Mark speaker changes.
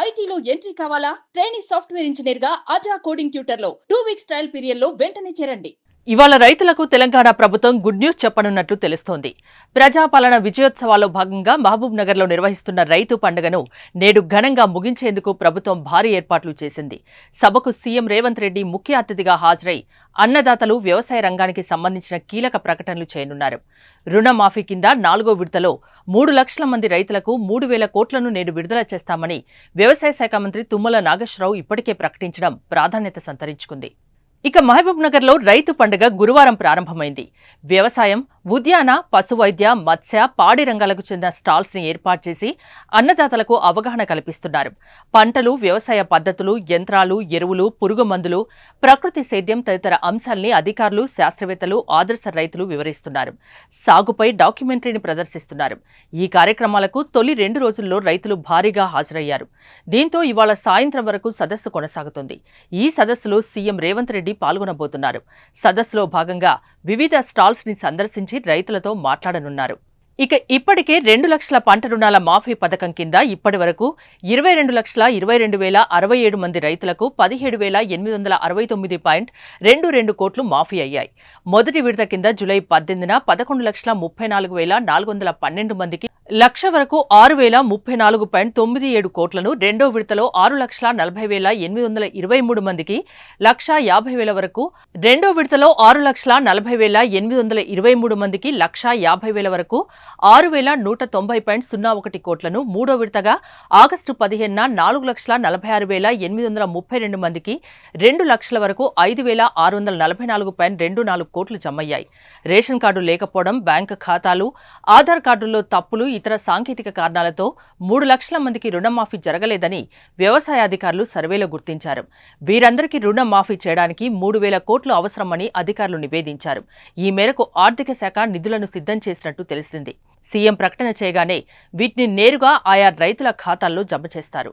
Speaker 1: ఐటీలో ఎంట్రీ కావాలా? Trainee software engineer గా అజా కోడింగ్ ట్యూటర్ లో 2 వీక్స్ ట్రయల్ పీరియడ్ లో వెంటనే చేరండి.
Speaker 2: ఇవాళ రైతులకు తెలంగాణ ప్రభుత్వం గుడ్ న్యూస్ చెప్పనున్నట్లు తెలుస్తోంది. ప్రజాపాలన విజయోత్సవాల్లో భాగంగా మహబూబ్ నగర్ లో నిర్వహిస్తున్న రైతు పండుగను నేడు ఘనంగా ముగించేందుకు ప్రభుత్వం భారీ ఏర్పాట్లు చేసింది. సభకు సీఎం రేవంత్ రెడ్డి ముఖ్య అతిథిగా హాజరై అన్నదాతలు వ్యవసాయ రంగానికి సంబంధించిన కీలక ప్రకటనలు చేయనున్నారు. రుణమాఫీ కింద 4వ విడతలో 3 లక్షల మంది రైతులకు 3,000 కోట్లను నేడు విడుదల చేస్తామని వ్యవసాయ శాఖ మంత్రి తుమ్మల నాగేశ్వరరావు ఇప్పటికే ప్రకటించడం ప్రాధాన్యత సంతరించుకుంది. ఇక మహబూబ్ నగర్ లో రైతు పండుగ గురువారం ప్రారంభమైంది. వ్యవసాయం, ఉద్యాన, పశువైద్య, మత్స్య, పాడి రంగాలకు చెందిన స్టాల్స్ ని ఏర్పాటు చేసి అన్నదాతలకు అవగాహన కల్పిస్తున్నారు. పంటలు, వ్యవసాయ పద్ధతులు, యంత్రాలు, ఎరువులు, పురుగు మందులు, ప్రకృతి సేద్యం తదితర అంశాల్ని అధికారులు, శాస్త్రవేత్తలు, ఆదర్శ రైతులు వివరిస్తున్నారు. సాగుపై డాక్యుమెంటరీని ప్రదర్శిస్తున్నారు. ఈ కార్యక్రమాలకు తొలి 2 రోజుల్లో రైతులు భారీగా హాజరయ్యారు. దీంతో ఇవాళ సాయంత్రం వరకు సదస్సు కొనసాగుతుంది. ఈ సదస్సులో సీఎం రేవంత్ రెడ్డి పాల్గొనబోతున్నారు. సదస్సులో భాగంగా వివిధ స్టాల్స్ ని సందర్శించి రైతులతో మాట్లాడనున్నారు. ఇక ఇప్పటికే 2 లక్షల పంట రుణాల మాఫీ పథకం కింద ఇప్పటి వరకు 22,22,067 మంది రైతులకు 17,869.22 కోట్లు మాఫీ అయ్యాయి. మొదటి విడత కింద జూలై 18న 11,34,412 మందికి, లక్ష వరకు 6,034.97 కోట్లను, రెండో విడతలో 6,40,823 మందికి, 1,50,000 వరకు, రెండో విడతలో 6,40,823 మందికి, 1,50,000 వరకు, 6,190.01 కోట్లను, మూడో విడతగా ఆగస్టు 15న 4,46,832 మందికి, 2 లక్షల వరకు 5,644.24 కోట్లు జమయ్యాయి. రేషన్ కార్డు లేకపోవడం, బ్యాంకు ఖాతాలు, ఆధార్ కార్డుల్లో తప్పులు, ఇతర సాంకేతిక కారణాలతో 3 లక్షల మందికి రుణమాఫీ జరగలేదని వ్యవసాయ అధికారులు సర్వేలో గుర్తించారు. వీరందరికీ రుణమాఫీ చేయడానికి 3,000 కోట్లు అవసరమని అధికారులు నివేదించారు. ఈ మేరకు ఆర్థిక శాఖ నిధులను సిద్ధం చేసినట్టు తెలిసింది. సీఎం ప్రకటన చేయగానే వీటిని నేరుగా ఆయా రైతుల ఖాతాల్లో జమ చేస్తారు.